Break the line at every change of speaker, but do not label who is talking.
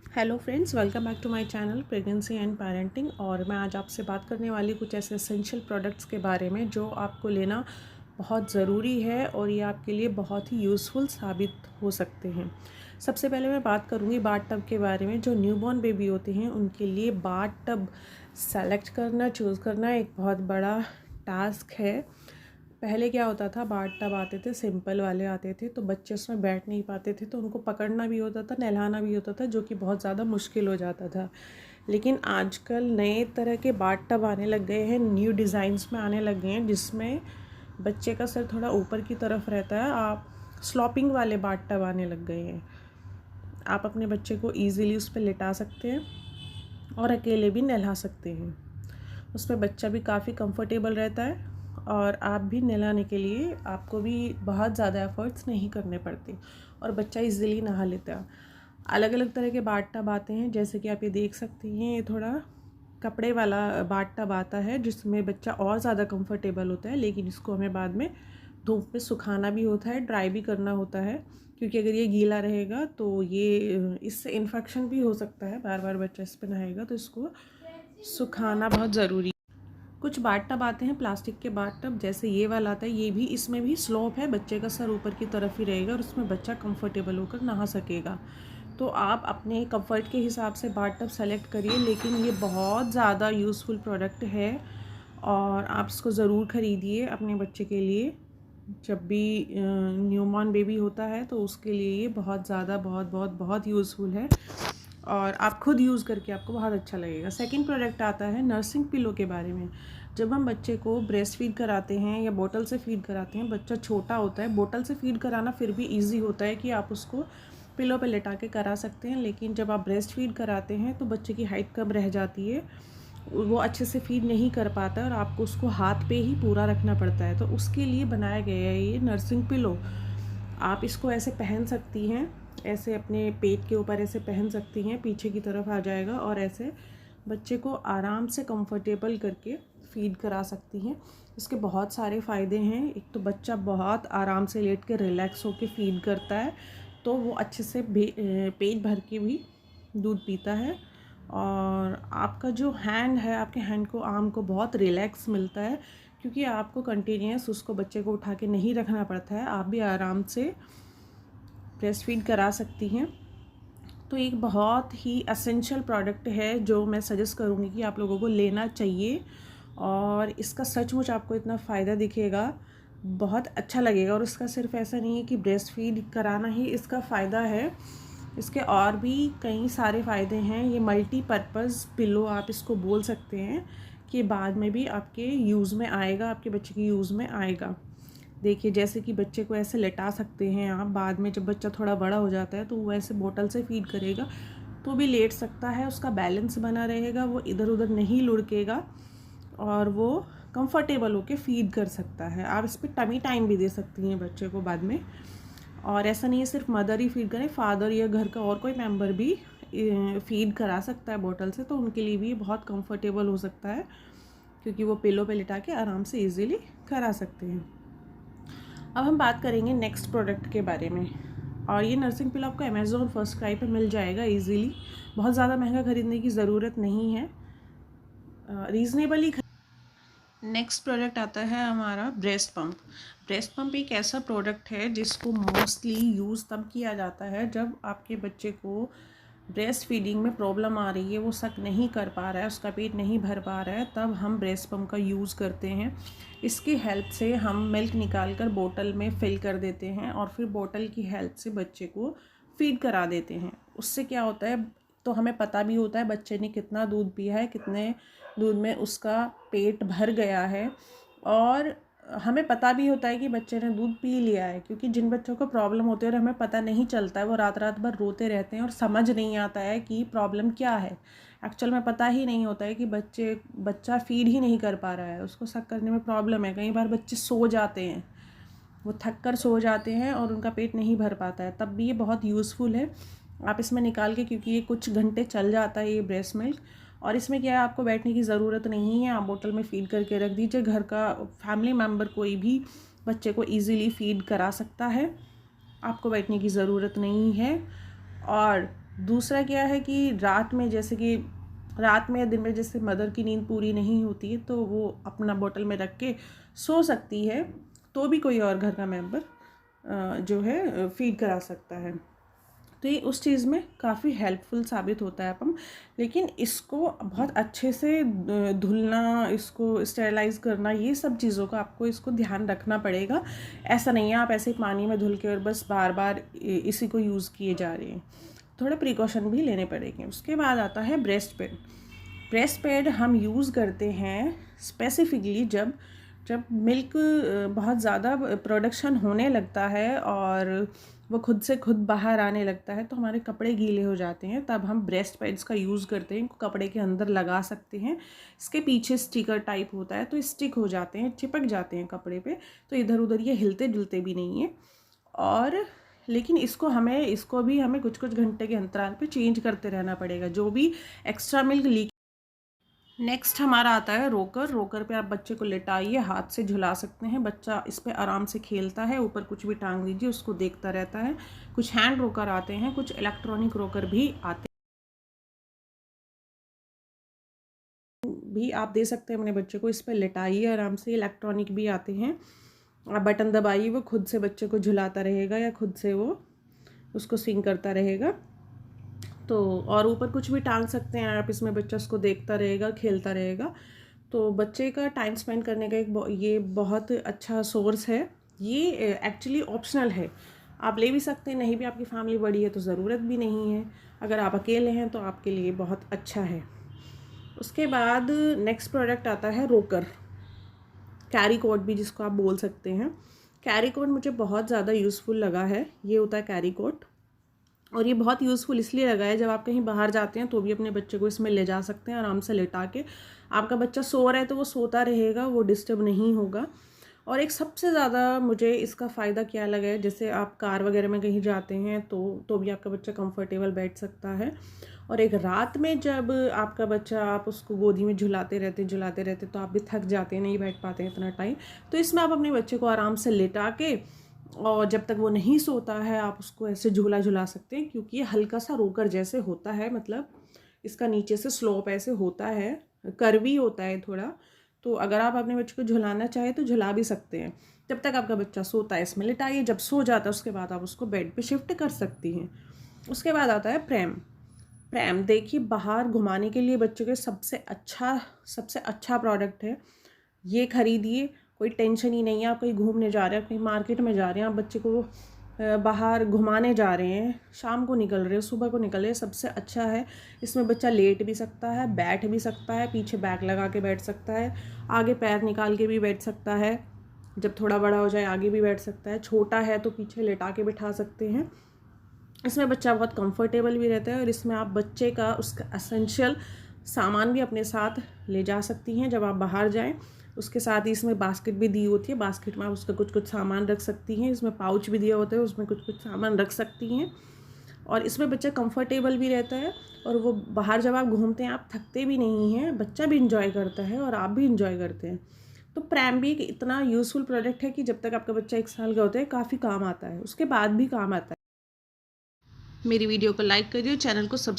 Hello friends, welcome back to my channel pregnancy and parenting. और मैं आज आपसे बात करने वाली कुछ ऐसे एसेंशियल प्रोडक्ट्स के बारे में जो आपको लेना बहुत ज़रूरी है और ये आपके लिए बहुत ही यूज़फुल साबित हो सकते हैं। सबसे पहले मैं बात करूँगी बाथ टब के बारे में। जो न्यूबॉर्न बेबी होते हैं उनके लिए बाथ टब सेलेक्ट करना, चूज़ करना एक बहुत बड़ा टास्क है। पहले क्या होता था, बाथ टब आते थे, सिंपल वाले आते थे, तो बच्चे उसमें बैठ नहीं पाते थे, तो उनको पकड़ना भी होता था, नहलाना भी होता था, जो कि बहुत ज़्यादा मुश्किल हो जाता था। लेकिन आजकल नए तरह के बाथ टब आने लग गए हैं, न्यू डिज़ाइंस में आने लग गए हैं, जिसमें बच्चे का सर थोड़ा ऊपर की तरफ रहता है। आप स्लॉपिंग वाले बाथ टब आने लग गए हैं। आप अपने बच्चे को ईज़िली उस पर लिटा सकते हैं और अकेले भी नहला सकते हैं। उसमें बच्चा भी काफ़ी कंफर्टेबल रहता है और आप भी नहलाने के लिए आपको भी बहुत ज़्यादा एफ़र्ट्स नहीं करने पड़ते और बच्चा इजीली नहा लेता है। अलग अलग तरह के बाथ टब आते हैं, जैसे कि आप ये देख सकती हैं, ये थोड़ा कपड़े वाला बाथ टब आता है जिसमें बच्चा और ज़्यादा कंफर्टेबल होता है, लेकिन इसको हमें बाद में धूप में सुखाना भी होता है, ड्राई भी करना होता है, क्योंकि अगर ये गीला रहेगा तो ये इससे इन्फेक्शन भी हो सकता है। बार बार बच्चा इस पर नहाएगा तो इसको सुखाना बहुत ज़रूरी। कुछ बाथ टब आते हैं प्लास्टिक के बाथ टब, जैसे ये वाला आता है, ये भी, इसमें भी स्लोप है, बच्चे का सर ऊपर की तरफ ही रहेगा और उसमें बच्चा कंफर्टेबल होकर नहा सकेगा। तो आप अपने कंफर्ट के हिसाब से बाथ टब सेलेक्ट करिए, लेकिन ये बहुत ज़्यादा यूज़फुल प्रोडक्ट है और आप इसको ज़रूर ख़रीदिए अपने बच्चे के लिए। जब भी न्यूबॉर्न बेबी होता है तो उसके लिए ये बहुत ज़्यादा बहुत बहुत बहुत यूज़फुल है और आप खुद यूज़ करके आपको बहुत अच्छा लगेगा। सेकंड प्रोडक्ट आता है नर्सिंग पिलो के बारे में। जब हम बच्चे को ब्रेस्ट फीड कराते हैं या बोतल से फीड कराते हैं, बच्चा छोटा होता है, बोतल से फीड कराना फिर भी इजी होता है कि आप उसको पिलो पे लेटा के करा सकते हैं, लेकिन जब आप ब्रेस्ट फीड कराते हैं तो बच्चे की हाइट कम रह जाती है, वो अच्छे से फीड नहीं कर पाता है और आपको उसको हाथ पे ही पूरा रखना पड़ता है। तो उसके लिए बनाया गया है ये नर्सिंग पिलो। आप इसको ऐसे पहन सकती हैं, ऐसे अपने पेट के ऊपर ऐसे पहन सकती हैं, पीछे की तरफ आ जाएगा और ऐसे बच्चे को आराम से कंफर्टेबल करके फीड करा सकती हैं। इसके बहुत सारे फ़ायदे हैं। एक तो बच्चा बहुत आराम से लेट के रिलैक्स होकर फीड करता है, तो वो अच्छे से पेट भर के भी दूध पीता है और आपका जो हैंड है, आपके हैंड को, आर्म को बहुत रिलैक्स मिलता है, क्योंकि आपको कंटिन्यूस उसको, बच्चे को उठा के नहीं रखना पड़ता है, आप भी आराम से ब्रेस्ट फीड करा सकती हैं। तो एक बहुत ही एसेंशियल प्रोडक्ट है जो मैं सजेस्ट करूँगी कि आप लोगों को लेना चाहिए और इसका सचमुच आपको इतना फ़ायदा दिखेगा, बहुत अच्छा लगेगा। और इसका सिर्फ ऐसा नहीं है कि ब्रेस्ट फीड कराना ही इसका फ़ायदा है, इसके और भी कई सारे फ़ायदे हैं। ये मल्टीपर्पज़ पिलो आप इसको बोल सकते हैं कि बाद में भी आपके यूज़ में आएगा, आपके बच्चे की यूज़ में आएगा। देखिए, जैसे कि बच्चे को ऐसे लेटा सकते हैं आप, बाद में जब बच्चा थोड़ा बड़ा हो जाता है तो वो ऐसे बोतल से फीड करेगा तो भी लेट सकता है, उसका बैलेंस बना रहेगा, वो इधर उधर नहीं लुढ़केगा और वो कंफर्टेबल होके फीड कर सकता है। आप इस पर टमी टाइम भी दे सकती हैं बच्चे को बाद में। और ऐसा नहीं है सिर्फ मदर ही फीड करें, फादर या घर का और कोई मेंबर भी फीड करा सकता है बोतल से, तो उनके लिए भी बहुत कंफर्टेबल हो सकता है, क्योंकि वो पिलो पे लिटा के आराम से इजीली करा सकते हैं। अब हम बात करेंगे नेक्स्ट प्रोडक्ट के बारे में, और ये नर्सिंग पिलो आपको अमेज़ॉन फर्स्ट क्राई पे मिल जाएगा इजीली। बहुत ज़्यादा महंगा ख़रीदने की ज़रूरत नहीं है, रीज़नेबली। नेक्स्ट प्रोडक्ट आता है हमारा ब्रेस्ट पंप। ब्रेस्ट पंप एक ऐसा प्रोडक्ट है जिसको मोस्टली यूज़ तब किया जाता है जब आपके बच्चे को ब्रेस्ट फीडिंग में प्रॉब्लम आ रही है, वो सक नहीं कर पा रहा है, उसका पेट नहीं भर पा रहा है, तब हम ब्रेस्ट पंप का यूज़ करते हैं। इसकी हेल्प से हम मिल्क निकाल कर बोतल में फिल कर देते हैं और फिर बोतल की हेल्प से बच्चे को फीड करा देते हैं। उससे क्या होता है, तो हमें पता भी होता है बच्चे ने कितना दूध पिया है, कितने दूध में उसका पेट भर गया है, और हमें पता भी होता है कि बच्चे ने दूध पी लिया है। क्योंकि जिन बच्चों को प्रॉब्लम होती है और हमें पता नहीं चलता है, वो रात रात भर रोते रहते हैं और समझ नहीं आता है कि प्रॉब्लम क्या है। एक्चुअल में पता ही नहीं होता है कि बच्चा फीड ही नहीं कर पा रहा है, उसको सक करने में प्रॉब्लम है। कई बार बच्चे सो जाते हैं, वो थक कर सो जाते हैं और उनका पेट नहीं भर पाता है, तब भी ये बहुत यूज़फुल है। आप इसमें निकाल के, क्योंकि ये कुछ घंटे चल जाता है ये ब्रेस्ट मिल्क, और इसमें क्या है, आपको बैठने की ज़रूरत नहीं है, आप बोतल में फ़ीड करके रख दीजिए। घर का फैमिली मेम्बर कोई भी बच्चे को ईज़िली फ़ीड करा सकता है, आपको बैठने की ज़रूरत नहीं है। और दूसरा क्या है कि रात में, जैसे कि रात में या दिन में जैसे मदर की नींद पूरी नहीं होती है तो वो अपना बोतल में रख के सो सकती है, तो भी कोई और घर का मेंबर जो है फीड करा सकता है। तो ये उस चीज़ में काफ़ी हेल्पफुल साबित होता है अपन। लेकिन इसको बहुत अच्छे से धुलना, इसको स्टेरलाइज करना, ये सब चीज़ों का आपको इसको ध्यान रखना पड़ेगा। ऐसा नहीं है आप ऐसे पानी में धुल के और बस बार बार इसी को यूज़ किए जा रहे हैं, थोड़े प्रिकॉशन भी लेने पड़ेंगे। उसके बाद आता है ब्रेस्ट पैड। ब्रेस्ट पैड हम यूज़ करते हैं स्पेसिफिकली जब जब मिल्क बहुत ज़्यादा प्रोडक्शन होने लगता है और वो खुद से खुद बाहर आने लगता है, तो हमारे कपड़े गीले हो जाते हैं, तब हम ब्रेस्ट पैड्स का यूज़ करते हैं। इनको कपड़े के अंदर लगा सकते हैं, इसके पीछे स्टिकर टाइप होता है तो स्टिक हो जाते हैं, चिपक जाते हैं कपड़े पे, तो इधर उधर ये हिलते जुलते भी नहीं हैं। और लेकिन इसको भी हमें कुछ कुछ घंटे के अंतराल पे चेंज करते रहना पड़ेगा, जो भी एक्स्ट्रा मिल्क लीक। नेक्स्ट हमारा आता है रोकर। रोकर पे आप बच्चे को लेटाइए, हाथ से झुला सकते हैं, बच्चा इस पे आराम से खेलता है, ऊपर कुछ भी टांग दीजिए उसको देखता रहता है। कुछ हैंड रोकर आते हैं, कुछ इलेक्ट्रॉनिक रोकर भी आते भी आप दे सकते हैं अपने बच्चे को, इस पर लेटाइए आराम से। इलेक्ट्रॉनिक भी आते हैं, आप बटन दबाइए, वो खुद से बच्चे को झुलाता रहेगा या खुद से वो उसको स्विंग करता रहेगा। तो और ऊपर कुछ भी टांग सकते हैं आप इसमें, बच्चा उसको देखता रहेगा, खेलता रहेगा। तो बच्चे का टाइम स्पेंड करने का ये बहुत अच्छा सोर्स है। ये एक्चुअली ऑप्शनल है, आप ले भी सकते हैं, नहीं भी आपकी फैमिली बड़ी है तो ज़रूरत भी नहीं है। अगर आप अकेले हैं तो आपके लिए बहुत अच्छा है। उसके बाद नेक्स्ट प्रोडक्ट आता है रोकर, कैरी कोट भी जिसको आप बोल सकते हैं। कैरी कोट मुझे बहुत ज़्यादा यूज़फुल लगा है। ये होता है कैरी कोट, और ये बहुत यूज़फुल इसलिए लगा है, जब आप कहीं बाहर जाते हैं तो भी अपने बच्चे को इसमें ले जा सकते हैं आराम से लेटा के। आपका बच्चा सो रहा है तो वो सोता रहेगा, वो डिस्टर्ब नहीं होगा। और एक सबसे ज़्यादा मुझे इसका फ़ायदा क्या लगा है, जैसे आप कार वगैरह में कहीं जाते हैं तो भी आपका बच्चा कंफर्टेबल बैठ सकता है। और एक रात में जब आपका बच्चा, आप उसको गोदी में झुलाते रहते तो आप भी थक जाते हैं, नहीं बैठ पाते हैं इतना टाइम, तो इसमें आप अपने बच्चे को आराम से लेटा के और जब तक वो नहीं सोता है आप उसको ऐसे झूला झुला सकते हैं, क्योंकि ये हल्का सा रोकर जैसे होता है, मतलब इसका नीचे से स्लोप ऐसे होता है, कर्वी होता है थोड़ा। तो अगर आप अपने बच्चे को झुलाना चाहें तो झुला भी सकते हैं, जब तक आपका बच्चा सोता है इसमें लिटाइए, जब सो जाता है उसके बाद आप उसको बेड पे शिफ्ट कर सकती हैं। उसके बाद आता है प्रैम। प्रैम देखिए बाहर घुमाने के लिए बच्चों के सबसे अच्छा प्रोडक्ट है। ये खरीदिए, कोई टेंशन ही नहीं है। आप कहीं घूमने जा रहे हैं, कहीं मार्केट में जा रहे हैं, आप बच्चे को बाहर घुमाने जा रहे हैं, शाम को निकल रहे हैं, सुबह को निकल रहे हैं, सबसे अच्छा है। इसमें बच्चा लेट भी सकता है, बैठ भी सकता है, पीछे बैग लगा के बैठ सकता है, आगे पैर निकाल के भी बैठ सकता है, जब थोड़ा बड़ा हो जाए आगे भी बैठ सकता है, छोटा है तो पीछे लेटा के बिठा सकते हैं। इसमें बच्चा बहुत कंफर्टेबल भी रहता है, और इसमें आप बच्चे का उसका एसेंशियल सामान भी अपने साथ ले जा सकती हैं जब आप बाहर जाएं। उसके साथ ही इसमें बास्केट भी दी होती है, बास्केट में आप उसका कुछ कुछ सामान रख सकती हैं। इसमें पाउच भी दिया होता है, उसमें कुछ कुछ सामान रख सकती हैं, और इसमें बच्चा कंफर्टेबल भी रहता है। और वो बाहर जब आप घूमते हैं आप थकते भी नहीं हैं, बच्चा भी इंजॉय करता है और आप भी इंजॉय करते हैं। तो प्रैम भी एक इतना यूज़फुल प्रोडक्ट है कि जब तक आपका बच्चा 1 साल का होता है काफ़ी काम आता है, उसके बाद भी काम आता है। मेरी वीडियो को लाइक करिए, चैनल को सब्सक्राइब